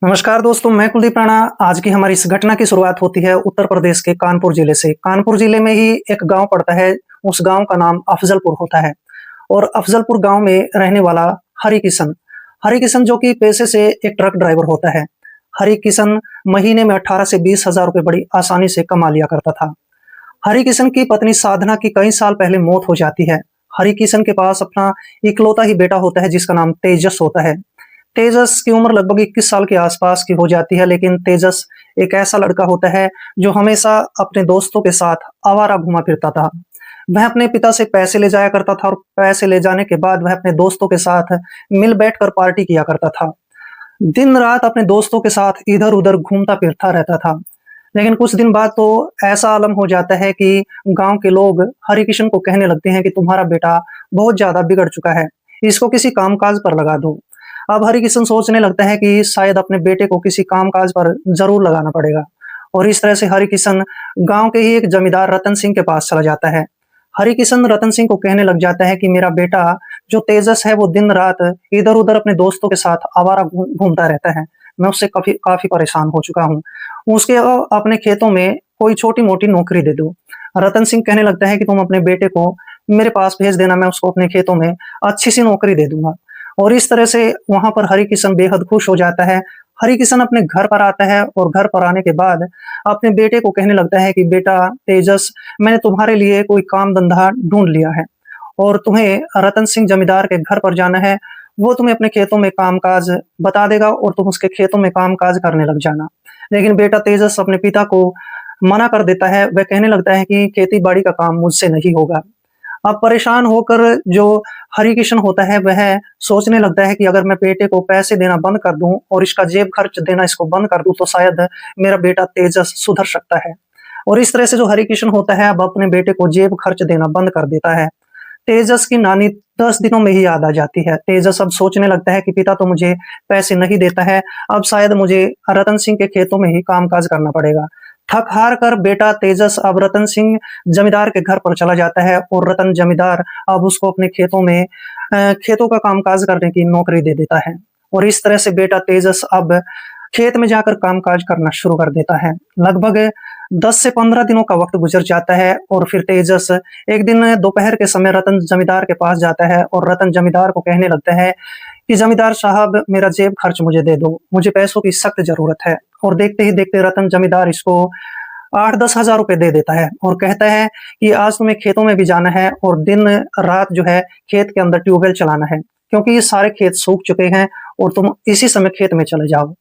नमस्कार दोस्तों, मैं कुलदीप राणा। आज की हमारी इस घटना की शुरुआत होती है उत्तर प्रदेश के कानपुर जिले से। कानपुर जिले में ही एक गांव पड़ता है। उस गांव का नाम अफजलपुर होता है और अफजलपुर गांव में रहने वाला हरि किशन जो कि पेशे से एक ट्रक ड्राइवर होता है। हरि किशन महीने में 18 से 20 हजार रुपए बड़ी आसानी से कमा लिया करता था। हरि किशन की पत्नी साधना की कई साल पहले मौत हो जाती है। हरि किशन के पास अपना इकलौता ही बेटा होता है जिसका नाम तेजस होता है। तेजस की उम्र लगभग 21 साल के आसपास की हो जाती है, लेकिन तेजस एक ऐसा लड़का होता है जो हमेशा अपने दोस्तों के साथ आवारा घूमा फिरता था। वह अपने पिता से पैसे ले जाया करता था और पैसे ले जाने के बाद वह अपने दोस्तों के साथ मिल बैठकर पार्टी किया करता था। दिन रात अपने दोस्तों के साथ इधर-उधर घूमता फिरता रहता था। लेकिन कुछ दिन बाद तो ऐसा आलम हो जाता है कि गाँव के लोग हरिकिशन को कहने लगते हैं कि तुम्हारा बेटा बहुत ज़्यादा बिगड़ चुका है, इसको किसी काम-काज पर लगा दो। अब हरिकिशन सोचने लगता है कि शायद अपने बेटे को किसी काम-काज पर ज़रूर लगाना पड़ेगा और इस तरह से हरिकिशन गाँव के ही एक जमींदार रतन सिंह के पास चला जाता है। हरिकिशन रतन सिंह को कहने लग जाता है कि मेरा बेटा जो तेजस है वो दिन-रात इधर-उधर अपने दोस्तों के साथ आवारा घूमता रहता है। मैं उससे काफ़ी काफ़ी परेशान हो चुका हूँ। उसके अपने खेतों में कोई छोटी-मोटी नौकरी दे दो। रतन सिंह कहने लगता है कि तुम अपने बेटे को मेरे पास भेज देना, मैं उसको अपने खेतों में अच्छी-सी नौकरी दे दूँगा। और इस तरह से वहाँ पर हरिकिशन बेहद खुश हो जाता है। हरिकिशन अपने घर पर आता है और घर पर आने के बाद अपने बेटे को कहने लगता है कि बेटा तेजस, मैंने तुम्हारे लिए कोई काम-धंधा ढूँढ लिया है और तुम्हें रतन सिंह जमींदार के घर पर जाना है। वो तुम्हें अपने खेतों में काम-काज बता देगा और तुम उसके खेतों में काम-काज करने लग जाना। लेकिन बेटा तेजस अपने पिता को मना कर देता है। वह कहने लगता है कि खेती-बाड़ी का काम मुझसे नहीं होगा। अब परेशान होकर जो हरिकिशन होता है वह सोचने लगता है कि अगर मैं बेटे को पैसे देना बंद कर दूं और इसका जेब खर्च देना इसको बंद कर दूं तो शायद मेरा बेटा तेजस सुधर सकता है। और इस तरह से जो हरिकिशन होता है अब अपने बेटे को जेब खर्च देना बंद कर देता है। तेजस की नानी 10 दिनों में ही याद आ जाती है। तेजस अब सोचने लगता है कि पिता तो मुझे पैसे नहीं देता है, अब शायद मुझे रतन सिंह के खेतों में ही काम-काज करना पड़ेगा। थक-हार कर बेटा तेजस अब रतन सिंह जमींदार के घर पर चला जाता है और रतन जमींदार अब उसको अपने खेतों में खेतों का काम-काज करने की नौकरी दे देता है। और इस तरह से बेटा तेजस अब खेत में जाकर काम-काज करना शुरू कर देता है। लगभग 10 से 15 दिनों का वक़्त गुज़र जाता है और फिर तेजस एक दिन दोपहर के समय रतन जमींदार के पास जाता है और रतन जमींदार को कहने लगता है कि जमींदार साहब, मेरा जेब खर्च मुझे दे दो, मुझे पैसों की सख्त ज़रूरत है। और देखते ही देखते रतन जमींदार इसको 8-10 हज़ार रुपए दे देता है और कहता है कि आज तुम्हें खेतों में भी जाना है और दिन-रात जो है खेत के अंदर ट्यूबवेल चलाना है, क्योंकि ये सारे खेत सूख चुके हैं और तुम इसी समय खेत में चले जाओ।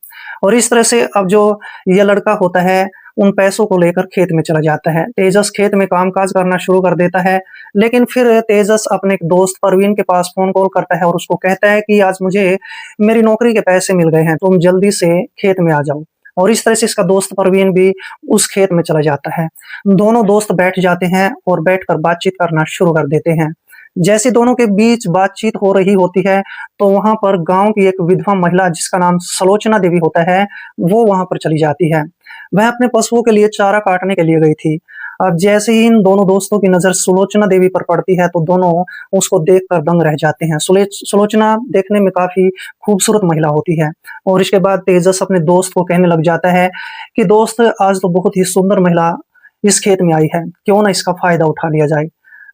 और इस तरह से अब जो ये लड़का होता है, उन पैसों को लेकर खेत में चला जाता है। तेजस खेत में काम-काज करना शुरू कर देता है, लेकिन फिर तेजस अपने एक दोस्त परवीन के पास फ़ोन कॉल करता है और उसको कहता है कि आज मुझे मेरी नौकरी के पैसे मिल गए हैं, तुम जल्दी से खेत में आ जाओ। और इस तरह से इसका दोस्त परवीन भी उस खेत में चला जाता है। दोनों दोस्त बैठ जाते हैं और बैठकर बातचीत करना शुरू कर देते हैं। जैसे दोनों के बीच बातचीत हो रही होती है, तो वहाँ पर गाँव की एक विधवा महिला जिसका नाम सुलोचना देवी होता है, वो वहाँ पर चली जाती है। वह अपने पशुओं के लिए चारा काटने के लिए गई थी। अब जैसे ही इन दोनों दोस्तों की नज़र सुलोचना देवी पर पड़ती है, तो दोनों उसको देखकर दंग रह जाते हैं। सुलोचना देखने में काफ़ी खूबसूरत महिला होती है और इसके बाद तेजस अपने दोस्त को कहने लग जाता है कि दोस्त, आज तो बहुत ही सुंदर महिला इस खेत में आई है, क्यों ना इसका फ़ायदा उठा लिया जाए।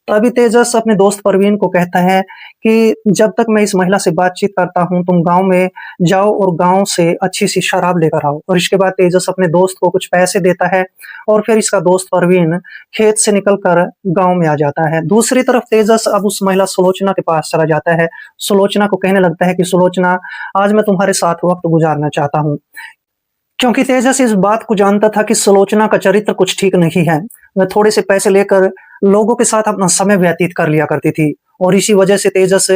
तभी तेजस अपने दोस्त परवीन को कहता है कि जब तक मैं इस महिला से बातचीत करता हूँ, तुम गाँव में जाओ और गाँव से अच्छी-सी शराब लेकर आओ। और इसके बाद तेजस अपने दोस्त को कुछ पैसे देता है और फिर इसका दोस्त परवीन खेत से निकलकर गाँव में आ जाता है। दूसरी तरफ तेजस अब उस महिला सुलोचना के पास चला जाता है। सुलोचना को कहने लगता है कि सुलोचना, आज मैं तुम्हारे साथ वक़्त गुज़ारना चाहता हूँ। क्योंकि तेजस इस बात को जानता था कि सुलोचना का चरित्र कुछ ठीक नहीं है। वह थोड़े से पैसे लेकर लोगों के साथ अपना समय व्यतीत कर लिया करती थी और इसी वजह से तेजस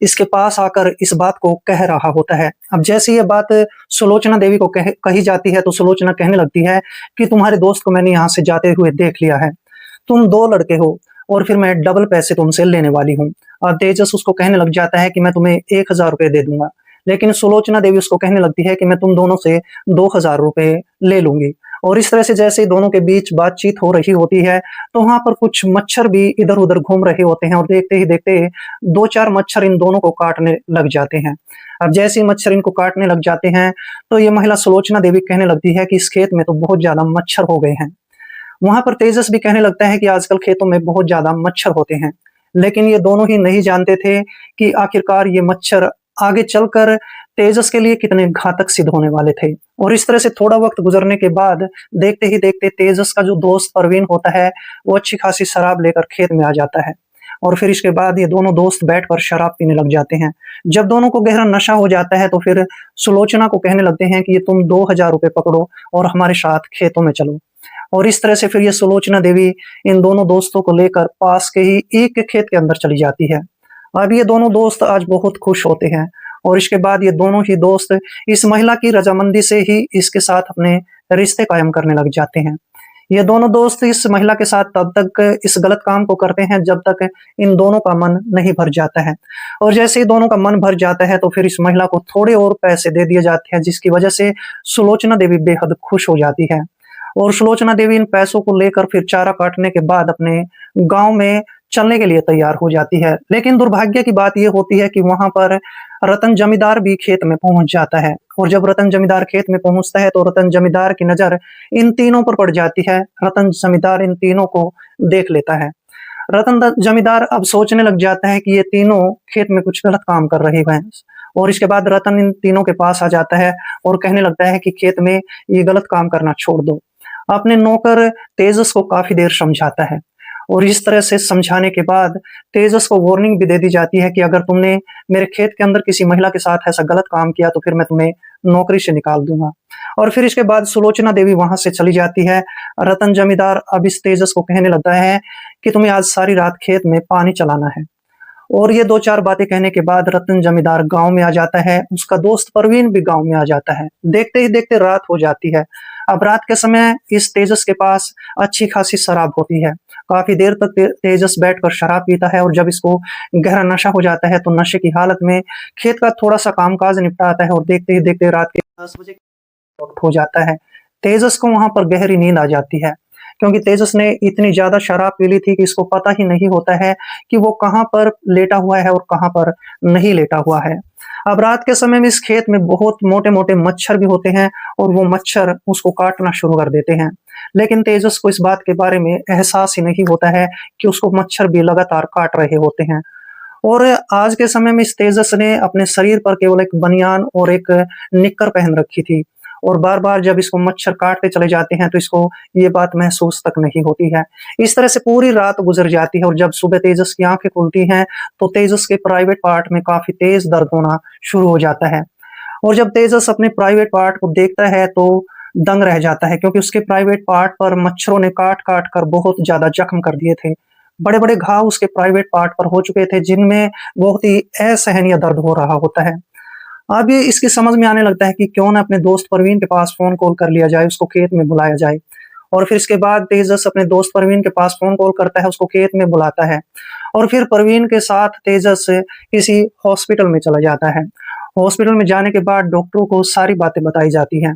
इसके पास आकर इस बात को कह रहा होता है। अब जैसे ये बात सुलोचना देवी को कही जाती है, तो सुलोचना कहने लगती है कि तुम्हारे दोस्त को मैंने यहाँ से जाते हुए देख लिया है। तुम 2 लड़के हो और फिर मैं डबल पैसे तुमसे लेने वाली हूँ। और तेजस उसको कहने लग जाता है कि मैं तुम्हें 1000 रुपए दे दूँगा। लेकिन सुलोचना देवी उसको कहने लगती है कि मैं तुम दोनों से 2000 रुपए ले लूँगी। और इस तरह से जैसे दोनों के बीच बातचीत हो रही होती है, तो वहाँ पर कुछ मच्छर भी इधर-उधर घूम रहे होते हैं और देखते ही देखते 2-4 मच्छर इन दोनों को काटने लग जाते हैं। अब जैसे ही मच्छर इनको काटने लग जाते हैं, तो ये महिला सुलोचना देवी कहने लगती है कि इस खेत में तो बहुत ज़्यादा मच्छर हो गए हैं। वहाँ पर तेजस भी कहने लगता है कि आजकल खेतों में बहुत ज़्यादा मच्छर होते हैं। लेकिन ये दोनों ही नहीं जानते थे कि आखिरकार ये मच्छर आगे चलकर तेजस के लिए कितने घातक सिद्ध होने वाले थे। और इस तरह से थोड़ा वक़्त गुज़रने के बाद देखते ही देखते तेजस का जो दोस्त परवीन होता है, वो अच्छी खासी शराब लेकर खेत में आ जाता है। और फिर इसके बाद ये दोनों दोस्त बैठकर शराब पीने लग जाते हैं। जब दोनों को गहरा नशा हो जाता है तो फिर सुलोचना को कहने लगते हैं कि ये तुम ₹2000 पकड़ो और हमारे साथ खेतों में चलो। और इस तरह से फिर ये सुलोचना देवी इन दोनों दोस्तों को लेकर पास के ही एक खेत के अंदर चली जाती है। अब ये दोनों दोस्त आज बहुत खुश होते हैं और इसके बाद ये दोनों ही दोस्त इस महिला की रजामंदी से ही इसके साथ अपने रिश्ते कायम करने लग जाते हैं। ये दोनों दोस्त इस महिला के साथ तब तक इस गलत काम को करते हैं जब तक इन दोनों का मन नहीं भर जाता है। और जैसे ही दोनों का मन भर जाता है तो फिर इस महिला को थोड़े और पैसे दे दिए जाते हैं, जिसकी वजह से सुलोचना देवी बेहद खुश हो जाती है। और सुलोचना देवी इन पैसों को लेकर फिर चारा काटने के बाद अपने गाँव में चलने के लिए तैयार हो जाती है। लेकिन दुर्भाग्य की बात ये होती है कि वहाँ पर रतन जमींदार भी खेत में पहुँच जाता है और जब रतन जमींदार खेत में पहुँचता है तो रतन जमींदार की नज़र इन तीनों पर पड़ जाती है। रतन जमींदार इन तीनों को देख लेता है। रतन जमींदार अब सोचने लग जाता है कि ये तीनों खेत में कुछ गलत काम कर रहे हैं और इसके बाद रतन इन तीनों के पास आ जाता है और कहने लगता है कि खेत में ये गलत काम करना छोड़ दो। अपने नौकर तेजस को काफ़ी देर समझाता है और इस तरह से समझाने के बाद तेजस को वार्निंग भी दे दी जाती है कि अगर तुमने मेरे खेत के अंदर किसी महिला के साथ ऐसा गलत काम किया तो फिर मैं तुम्हें नौकरी से निकाल दूँगा। और फिर इसके बाद सुलोचना देवी वहाँ से चली जाती है। रतन जमींदार अब इस तेजस को कहने लगता है कि तुम्हें आज सारी रात खेत में पानी चलाना है। और ये 2-4 बातें कहने के बाद रतन जमींदार गाँव में आ जाता है, उसका दोस्त परवीन भी गाँव में आ जाता है। देखते ही देखते रात हो जाती है। अब रात के समय इस तेजस के पास अच्छी खासी शराब होती है। काफ़ी देर तक तेजस बैठकर शराब पीता है और जब इसको गहरा नशा हो जाता है, तो नशे की हालत में खेत का थोड़ा-सा कामकाज निपटाता है और देखते ही देखते रात के 10 बजे वक़्त हो जाता है। तेजस को वहाँ पर गहरी नींद आ जाती है, क्योंकि तेजस ने इतनी ज़्यादा शराब पी ली थी कि इसको पता ही नहीं होता है कि वो कहाँ पर लेटा हुआ है और कहाँ पर नहीं लेटा हुआ है। अब रात के समय में इस खेत में बहुत मोटे-मोटे मच्छर भी होते हैं और वो मच्छर उसको काटना शुरू कर देते हैं। लेकिन तेजस को इस बात के बारे में एहसास ही नहीं होता है कि उसको मच्छर भी लगातार काट रहे होते हैं। और आज के समय में इस तेजस ने अपने शरीर पर केवल एक बनियान और एक निक्कर पहन रखी थी और बार-बार जब इसको मच्छर काटते चले जाते हैं तो इसको ये बात महसूस तक नहीं होती है। इस तरह से पूरी रात गुज़र जाती है और जब सुबह तेजस की आँखें खुलती हैं तो तेजस के प्राइवेट पार्ट में काफ़ी तेज़ दर्द होना शुरू हो जाता है। और जब तेजस अपने प्राइवेट पार्ट को देखता है तो दंग रह जाता है, क्योंकि उसके प्राइवेट पार्ट पर मच्छरों ने काट-काट कर बहुत ज़्यादा जख्म कर दिए थे। बड़े-बड़े घाव उसके प्राइवेट पार्ट पर हो चुके थे, जिनमें बहुत ही असहनीय दर्द हो रहा होता है। अब ये इसकी समझ में आने लगता है कि क्यों ना अपने दोस्त परवीन के पास फ़ोन कॉल कर लिया जाए, उसको खेत में बुलाया जाए। और फिर इसके बाद तेजस अपने दोस्त परवीन के पास फ़ोन कॉल करता है, उसको खेत में बुलाता है और फिर परवीन के साथ तेजस किसी हॉस्पिटल में चला जाता है। हॉस्पिटल में जाने के बाद डॉक्टरों को सारी बातें बताई जाती हैं।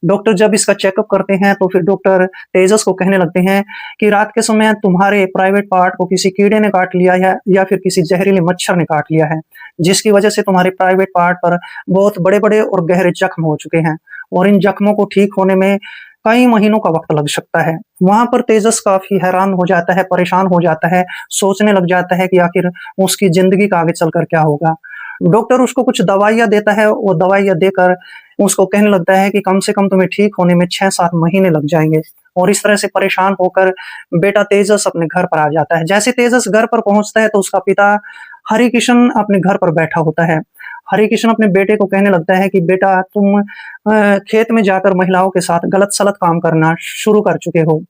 डॉक्टर जब इसका चेकअप करते हैं तो फिर डॉक्टर तेजस को कहने लगते हैं कि रात के समय तुम्हारे प्राइवेट पार्ट को किसी कीड़े ने काट लिया है या फिर किसी जहरीले मच्छर ने काट लिया है, जिसकी वजह से तुम्हारे प्राइवेट पार्ट पर बहुत बड़े-बड़े और गहरे जख्म हो चुके हैं और इन जख्मों को ठीक होने में कई महीनों का वक़्त लग सकता है। वहाँ पर तेजस काफ़ी हैरान हो जाता है, परेशान हो जाता है, सोचने लग जाता है कि आखिर उसकी ज़िंदगी का आगे चलकर क्या होगा। डॉक्टर उसको कुछ दवाइयाँ देता है, वो दवाइयाँ देकर उसको कहने लगता है कि कम से कम तुम्हें ठीक होने में 6-7 महीने लग जाएँगे। और इस तरह से परेशान होकर बेटा तेजस अपने घर पर आ जाता है। जैसे तेजस घर पर पहुँचता है तो उसका पिता हरिकिशन अपने घर पर बैठा होता है। हरिकिशन अपने बेटे को कहने लगता है कि बेटा तुम खेत में जाकर महिलाओं के साथ गलत-सलत काम करना शुरू कर चुके हो।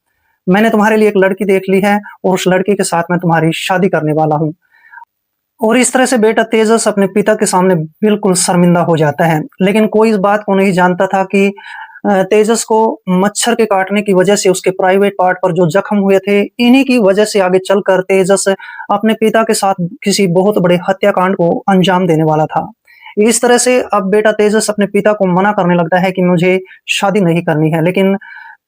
मैंने तुम्हारे लिए एक लड़की देख ली है और उस लड़की के साथ मैं तुम्हारी शादी करने वाला हूँ। और इस तरह से बेटा तेजस अपने पिता के सामने बिल्कुल शर्मिंदा हो जाता है। लेकिन कोई इस बात को नहीं जानता था कि तेजस को मच्छर के काटने की वजह से उसके प्राइवेट पार्ट पर जो जख्म हुए थे, इन्हीं की वजह से आगे चलकर तेजस अपने पिता के साथ किसी बहुत बड़े हत्याकांड को अंजाम देने वाला था। इस तरह से अब बेटा तेजस अपने पिता को मना करने लगता है कि मुझे शादी नहीं करनी है, लेकिन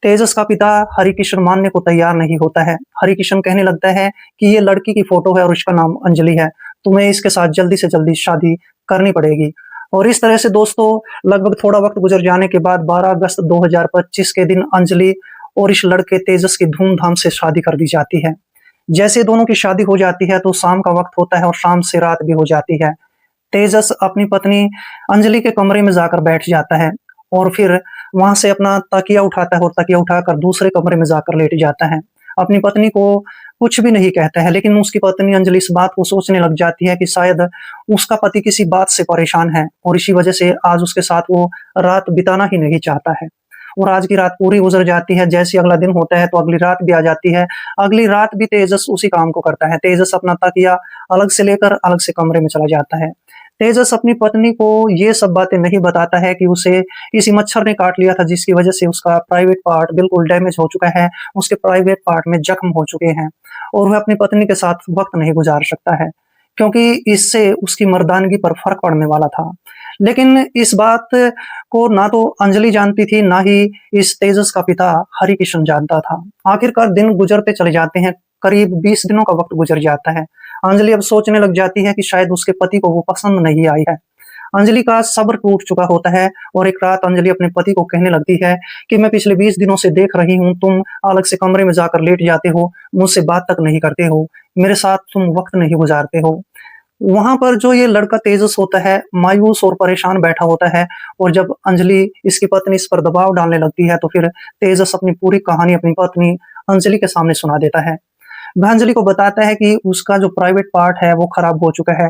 तेजस का पिता हरिकिशन मानने को तैयार नहीं होता है। हरिकिशन कहने लगता है कि ये लड़की की फोटो है और इसका नाम अंजलि है। तुम्हें इसके साथ जल्दी से जल्दी शादी करनी पड़ेगी। और इस तरह से दोस्तों लगभग थोड़ा वक्त गुजर जाने के बाद 12 अगस्त 2025 के दिन अंजलि और इस लड़के तेजस की धूमधाम से शादी कर दी जाती है। जैसे दोनों की शादी हो जाती है तो शाम का वक्त होता है और शाम से रात भी हो जाती है। तेजस अपनी पत्नी अंजलि के कमरे में जाकर बैठ जाता है और फिर वहां से अपना तकिया उठाता है और तकिया उठाकर दूसरे कमरे में जाकर लेट जाता है। अपनी पत्नी को कुछ भी नहीं कहता है, लेकिन उसकी पत्नी अंजलि इस बात को सोचने लग जाती है कि शायद उसका पति किसी बात से परेशान है और इसी वजह से आज उसके साथ वो रात बिताना ही नहीं चाहता है। और आज की रात पूरी गुजर जाती है। जैसे अगला दिन होता है तो अगली रात भी आ जाती है। अगली रात भी तेजस उसी काम को करता है। तेजस अपना तकिया अलग से लेकर अलग से कमरे में चला जाता है। तेजस अपनी पत्नी को ये सब बातें नहीं बताता है कि उसे किसी मच्छर ने काट लिया था, जिसकी वजह से उसका प्राइवेट पार्ट बिल्कुल डैमेज हो चुका है। उसके प्राइवेट पार्ट में जख्म हो चुके हैं और वह अपनी पत्नी के साथ वक्त नहीं गुजार सकता है, क्योंकि इससे उसकी मर्दानगी पर फर्क पड़ने वाला था। लेकिन इस बात को ना तो अंजलि जानती थी, ना ही इस तेजस का पिता हरिकिशन जानता था। आखिरकार दिन गुजरते चले जाते हैं। करीब 20 दिनों का वक्त गुजर जाता है। अंजलि अब सोचने लग जाती है कि शायद उसके पति को वो पसंद नहीं आई है। अंजलि का सब्र टूट चुका होता है और एक रात अंजलि अपने पति को कहने लगती है कि मैं पिछले 20 दिनों से देख रही हूँ, तुम अलग से कमरे में जाकर लेट जाते हो, मुझसे बात तक नहीं करते हो, मेरे साथ तुम वक्त नहीं गुजारते हो। वहां पर जो ये लड़का तेजस होता है मायूस और परेशान बैठा होता है और जब अंजलि इसकी पत्नी इस पर दबाव डालने लगती है तो फिर तेजस अपनी पूरी कहानी अपनी पत्नी अंजलि के सामने सुना देता है। वह अंजलि को बताता है कि उसका जो प्राइवेट पार्ट है वो खराब हो चुका है।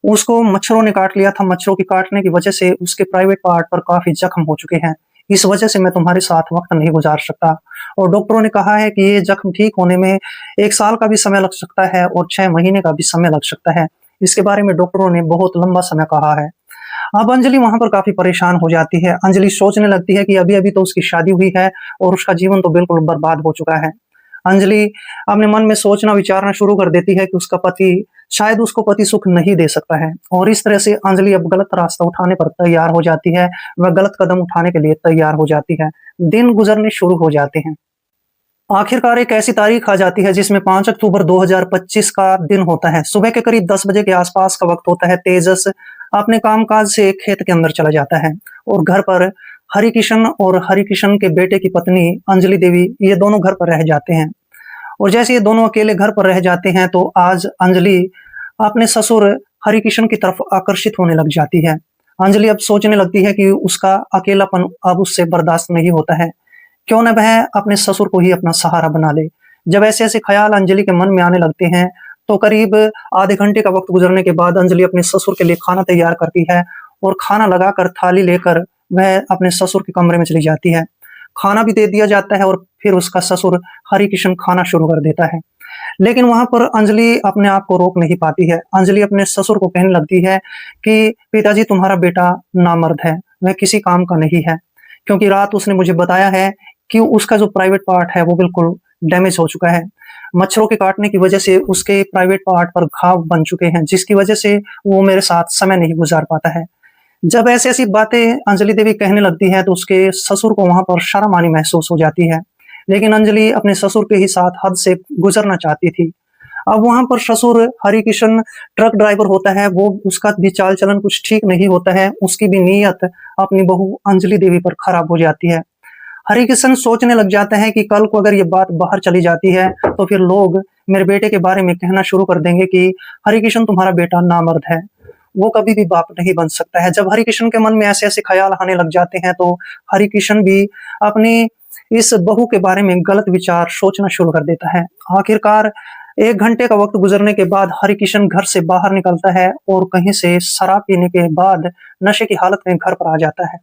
उसको मच्छरों ने काट लिया था। मच्छरों के काटने की वजह से उसके प्राइवेट पार्ट पर काफी जख्म हो चुके हैं। इस वजह से मैं तुम्हारे साथ वक्त नहीं गुजार सकता। और डॉक्टरों ने कहा है कि ये जख्म ठीक होने में 1 साल का भी समय लग सकता है और 6 महीने का भी समय लग सकता है। इसके बारे में डॉक्टरों ने बहुत लंबा समय कहा है। अब अंजलि वहां पर काफी परेशान हो जाती है। अंजलि सोचने लगती है कि अभी-अभी तो उसकी शादी हुई है और उसका जीवन तो बिल्कुल बर्बाद हो चुका है। अंजलि अपने मन में सोचना विचारना शुरू कर देती है कि उसका पति शायद उसको पति सुख नहीं दे सकता है और इस तरह से अंजलि अब गलत रास्ता उठाने पर तैयार हो जाती है। वह गलत कदम उठाने के लिए तैयार हो जाती है। दिन गुजरने शुरू हो जाते हैं। आखिरकार एक ऐसी तारीख आ जाती है जिसमें 5 अक्टूबर 2025 का दिन होता है। सुबह के करीब 10 बजे के आसपास का वक्त होता है। तेजस अपने कामकाज से खेत के अंदर चला जाता है और घर पर हरिकिशन और हरिकिशन के बेटे की पत्नी अंजलि देवी ये दोनों घर पर रह जाते हैं। और जैसे ये दोनों अकेले घर पर रह जाते हैं तो आज अंजलि अपने ससुर हरिकिशन की तरफ आकर्षित होने लग जाती है। अंजलि अब सोचने लगती है कि उसका अकेलापन अब उससे बर्दाश्त नहीं होता है। क्यों न वह अपने ससुर को ही अपना सहारा बना ले। जब ऐसे-ऐसे ख़्याल अंजलि के मन में आने लगते हैं, तो करीब आधे घंटे का वक़्त गुज़रने के बाद अंजलि अपने ससुर के लिए खाना तैयार करती है और खाना लगाकर थाली लेकर वह अपने ससुर के कमरे में चली जाती है। खाना भी दे दिया जाता है और फिर उसका ससुर हरिकिशन खाना शुरू कर देता है। लेकिन वहाँ पर अंजलि अपने आप को रोक नहीं पाती है। अंजलि अपने ससुर को कहने लगती है कि पिताजी तुम्हारा बेटा नामर्द है, वह किसी काम का नहीं है। क्योंकि रात उसने मुझे बताया है कि उसका जो प्राइवेट पार्ट है वो बिल्कुल डैमेज हो चुका है। मच्छरों के काटने की वजह से उसके प्राइवेट पार्ट पर घाव बन चुके हैं, जिसकी वजह से वो मेरे साथ समय नहीं गुज़ार पाता है। जब ऐसी-ऐसी बातें अंजलि देवी कहने लगती है तो उसके ससुर को वहाँ पर शर्म आनी महसूस हो जाती है। लेकिन अंजलि अपने ससुर के ही साथ हद से गुज़रना चाहती थी। अब वहाँ पर ससुर हरिकिशन ट्रक ड्राइवर होता है, वो उसका भी चाल-चलन कुछ ठीक नहीं होता है। उसकी भी नीयत अपनी बहू अंजलि देवी पर खराब हो जाती है। हरिकिशन सोचने लग जाते हैं कि कल को अगर ये बात बाहर चली जाती है तो फिर लोग मेरे बेटे के बारे में कहना शुरू कर देंगे कि हरिकिशन तुम्हारा बेटा नामर्द है, वो कभी भी बाप नहीं बन सकता है। जब हरिकिशन के मन में ऐसे-ऐसे ख़्याल आने लग जाते हैं तो हरिकिशन भी अपनी इस बहू के बारे में गलत विचार सोचना शुरू कर देता है। आखिरकार 1 घंटे का वक़्त गुज़रने के बाद हरिकिशन घर से बाहर निकलता है और कहीं से शराब पीने के बाद नशे की हालत में घर पर आ जाता है।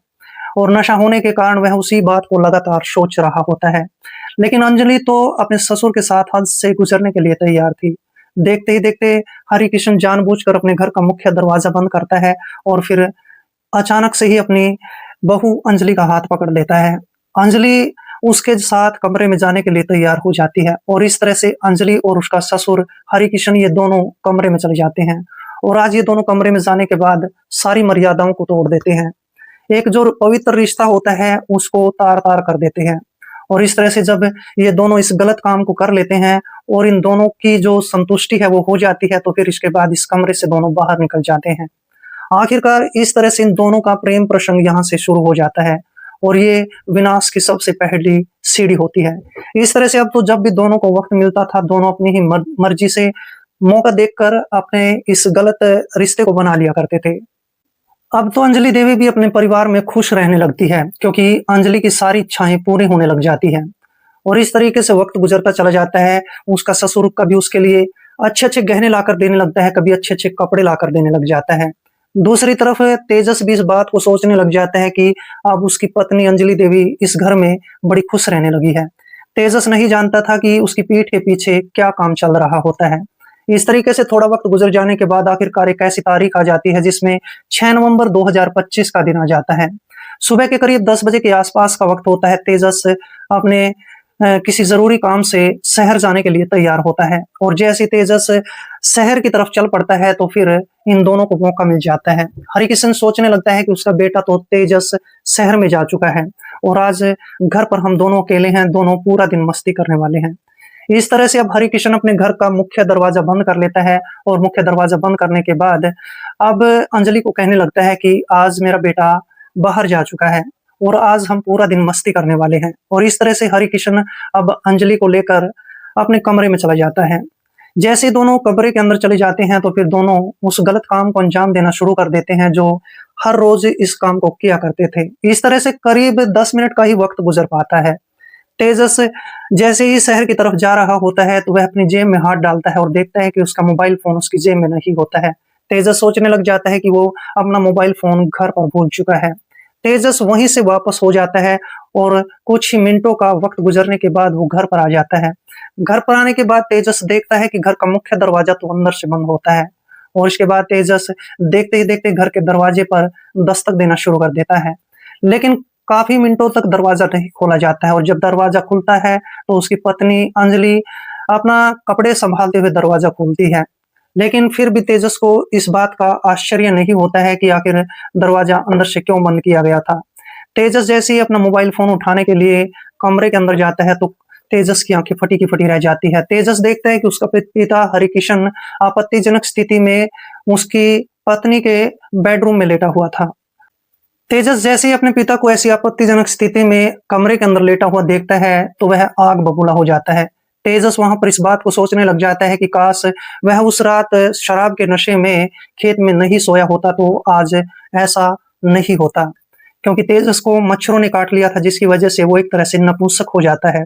और नशा होने के कारण वह उसी बात को लगातार सोच रहा होता है। लेकिन अंजलि तो अपने ससुर के साथ हद से गुजरने के लिए तैयार थी। देखते ही देखते हरिकिशन जानबूझकर अपने घर का मुख्य दरवाज़ा बंद करता है और फिर अचानक से ही अपनी बहू अंजलि का हाथ पकड़ लेता है। अंजलि उसके साथ कमरे में जाने के लिए तैयार हो जाती है और इस तरह से अंजलि और उसका ससुर हरिकिशन ये दोनों कमरे में चले जाते हैं। और आज ये दोनों कमरे में जाने के बाद सारी मर्यादाओं को तोड़ देते हैं। एक जो पवित्र रिश्ता होता है उसको तार-तार कर देते हैं और इस तरह से जब ये दोनों इस गलत काम को कर लेते हैं और इन दोनों की जो संतुष्टि है वो हो जाती है, तो फिर इसके बाद इस कमरे से दोनों बाहर निकल जाते हैं। आखिरकार इस तरह से इन दोनों का प्रेम प्रसंग यहाँ से शुरू हो जाता है और ये विनाश की सबसे पहली सीढ़ी होती है। इस तरह से अब तो जब भी दोनों को वक़्त मिलता था, दोनों अपनी ही मर्ज़ी से मौका देखकर अपने इस गलत रिश्ते को बना लिया करते थे। अब तो अंजलि देवी भी अपने परिवार में खुश रहने लगती है, क्योंकि अंजलि की सारी इच्छाएँ पूरी होने लग जाती हैं। और इस तरीके से वक़्त गुज़रता चला जाता है। उसका ससुर कभी उसके लिए अच्छे-अच्छे गहने लाकर देने लगता है, कभी अच्छे-अच्छे कपड़े लाकर देने लग जाता है। दूसरी तरफ तेजस भी इस बात को सोचने लग जाता है कि अब उसकी पत्नी अंजलि देवी इस घर में बड़ी खुश रहने लगी है। तेजस नहीं जानता था कि उसकी पीठ के पीछे क्या काम चल रहा होता है। इस तरीके से थोड़ा वक़्त गुज़र जाने के बाद आखिरकार एक ऐसी तारीख आ जाती है जिसमें 6 नवंबर 2025 का दिन आ जाता है। सुबह के करीब 10 बजे के आस-पास का वक़्त होता है। तेजस अपने किसी ज़रूरी काम से शहर जाने के लिए तैयार होता है और जैसे ही तेजस शहर की तरफ चल पड़ता है, तो फिर इन दोनों को मौका मिल जाता है। हरिकिशन सोचने लगता है कि उसका बेटा तो तेजस शहर में जा चुका है और आज घर पर हम दोनों अकेले हैं, दोनों पूरा दिन मस्ती करने वाले हैं। इस तरह से अब हरिकिशन अपने घर का मुख्य दरवाज़ा बंद कर लेता है और मुख्य दरवाज़ा बंद करने के बाद अब अंजलि को कहने लगता है कि आज मेरा बेटा बाहर जा चुका है और आज हम पूरा दिन मस्ती करने वाले हैं। और इस तरह से हरिकिशन अब अंजलि को लेकर अपने कमरे में चला जाता है। जैसे ही दोनों कमरे के अंदर चले जाते हैं, तो फिर दोनों उस गलत काम को अंजाम देना शुरू कर देते हैं, जो हर रोज़ इस काम को किया करते थे। इस तरह से करीब 10 मिनट का ही वक़्त गुज़र पाता है। तेजस जैसे ही शहर की तरफ जा रहा होता है, तो वह अपनी जेब में हाथ डालता है और देखता है कि उसका मोबाइल फ़ोन उसकी जेब में नहीं होता है। तेजस सोचने लग जाता है कि वो अपना मोबाइल फ़ोन घर पर भूल चुका है। तेजस वहीं से वापस हो जाता है और कुछ ही मिनटों का वक़्त गुज़रने के बाद वो घर पर आ जाता है। घर पर आने के बाद तेजस देखता है कि घर का मुख्य दरवाज़ा तो अंदर से बंद होता है और इसके बाद तेजस देखते ही देखते घर के दरवाज़े पर दस्तक देना शुरू कर देता है। लेकिन काफ़ी मिनटों तक दरवाज़ा नहीं खोला जाता है और जब दरवाज़ा खुलता है, तो उसकी पत्नी अंजलि अपना कपड़े सँभालते हुए दरवाज़ा खोलती है। लेकिन फिर भी तेजस को इस बात का आश्चर्य नहीं होता है कि आखिर दरवाज़ा अंदर से क्यों बंद किया गया था। तेजस जैसे ही अपना मोबाइल फ़ोन उठाने के लिए कमरे के अंदर जाता है, तो तेजस की आँखें फटी की फटी रह जाती है। तेजस देखता है कि उसका पिता हरिकिशन आपत्तिजनक स्थिति में उसकी पत्नी के बेडरूम में लेटा हुआ था। तेजस जैसे ही अपने पिता को ऐसी आपत्तिजनक स्थिति में कमरे के अंदर लेटा हुआ देखता है, तो वह आग बबूला हो जाता है। तेजस वहाँ पर इस बात को सोचने लग जाता है कि काश वह उस रात शराब के नशे में खेत में नहीं सोया होता, तो आज ऐसा नहीं होता। क्योंकि तेजस को मच्छरों ने काट लिया था, जिसकी वजह से वो एक तरह से नपुंसक हो जाता है।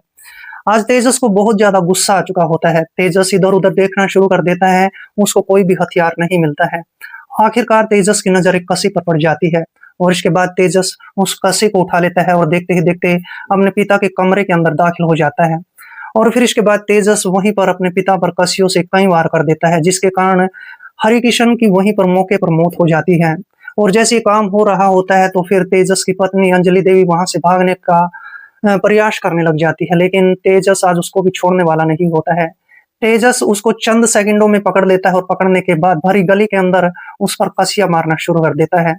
आज तेजस को बहुत ज़्यादा गुस्सा आ चुका होता है। तेजस इधर-उधर देखना शुरू कर देता है, उसको कोई भी हथियार नहीं मिलता है। आखिरकार तेजस की नज़र एक कसी पर पड़ जाती है और इसके बाद तेजस उस कसी को उठा लेता है और देखते ही देखते अपने पिता के कमरे के अंदर दाखिल हो जाता है। और फिर इसके बाद तेजस वहीं पर अपने पिता पर कसियों से कई वार कर देता है, जिसके कारण हरिकिशन की वहीं पर मौके पर मौत हो जाती है। और जैसे ही काम हो रहा होता है, तो फिर तेजस की पत्नी अंजलि देवी वहाँ से भागने का प्रयास करने लग जाती है, लेकिन तेजस आज उसको भी छोड़ने वाला नहीं होता है। तेजस उसको चंद सेकंडों में पकड़ लेता है और पकड़ने के बाद भरी गली के अंदर उस पर कसियाँ मारना शुरू कर देता है।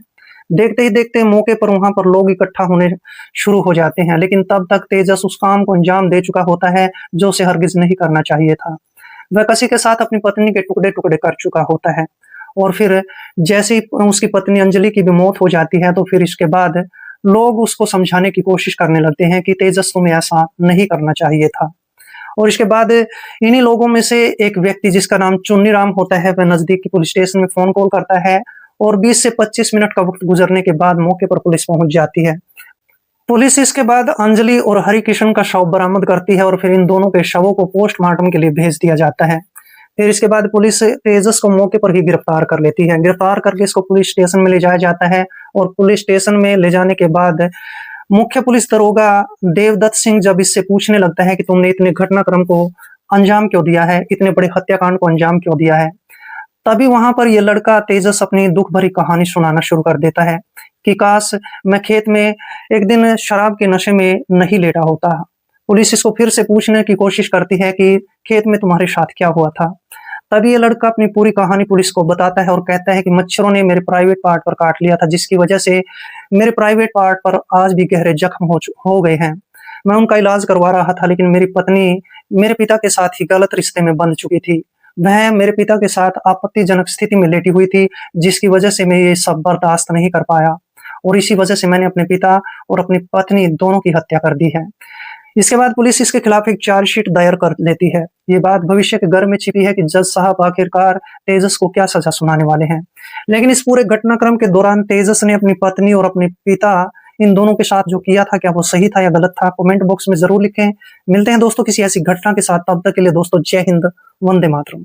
देखते ही देखते मौके पर वहाँ पर लोग इकट्ठा होने शुरू हो जाते हैं, लेकिन तब तक तेजस उस काम को अंजाम दे चुका होता है, जो उसे हरगिज़ नहीं करना चाहिए था। वह कसी के साथ अपनी पत्नी के टुकड़े-टुकड़े कर चुका होता है और फिर जैसे ही उसकी पत्नी अंजलि की भी मौत हो जाती है, तो फिर इसके बाद लोग उसको समझाने की कोशिश करने लगते हैं कि तेजस तुम्हें ऐसा नहीं करना चाहिए था। और इसके बाद इन्हीं लोगों में से एक व्यक्ति जिसका नाम चुन्नी राम होता है, वह नज़दीक की पुलिस स्टेशन में फ़ोन कॉल करता है और 20 से 25 मिनट का वक़्त गुज़रने के बाद मौके पर पुलिस पहुँच जाती है। पुलिस इसके बाद अंजलि और हरिकिशन का शव बरामद करती है और फिर इन दोनों के शवों को पोस्टमार्टम के लिए भेज दिया जाता है। फिर इसके बाद पुलिस तेजस को मौके पर ही गिरफ्तार कर लेती है। गिरफ्तार करके इसको पुलिस स्टेशन में ले जाया जाता है और पुलिस स्टेशन में ले जाने के बाद मुख्य पुलिस दरोगा देवदत्त सिंह जब इससे पूछने लगता है कि तुमने इतने घटनाक्रम को अंजाम क्यों दिया है, इतने बड़े हत्याकांड को अंजाम क्यों दिया है? तभी वहाँ पर ये लड़का तेजस अपनी दुःख भरी कहानी सुनाना शुरू कर देता है कि काश मैं खेत में एक दिन शराब के नशे में नहीं लेटा होता। पुलिस इसको फिर से पूछने की कोशिश करती है कि खेत में तुम्हारे साथ क्या हुआ था? तभी ये लड़का अपनी पूरी कहानी पुलिस को बताता है और कहता है कि मच्छरों ने मेरे प्राइवेट पार्ट पर काट लिया था, जिसकी वजह से मेरे प्राइवेट पार्ट पर आज भी गहरे जख्म हो गए हैं। मैं उनका इलाज करवा रहा था, लेकिन मेरी पत्नी मेरे पिता के साथ ही गलत रिश्ते में बंध चुकी थी। वह मेरे पिता के साथ आपत्तिजनक स्थिति में लेटी हुई थी, जिसकी वजह से मैं ये सब बर्दाश्त नहीं कर पाया और इसी वजह से मैंने अपने पिता और अपनी पत्नी दोनों की हत्या कर दी है। इसके बाद पुलिस इसके खिलाफ एक चार्जशीट दायर कर लेती है। ये बात भविष्य के घर में छिपी है कि जज साहब आखिरकार तेजस को क्या सजा सुनाने वाले हैं। लेकिन इस पूरे घटनाक्रम के दौरान तेजस ने अपनी पत्नी और अपने पिता इन दोनों के साथ जो किया था, क्या वो सही था या गलत था? कमेंट बॉक्स में ज़रूर लिखें। मिलते हैं दोस्तों किसी ऐसी घटना के साथ, तब तक के लिए दोस्तों जय हिंद, वंदे मातरम।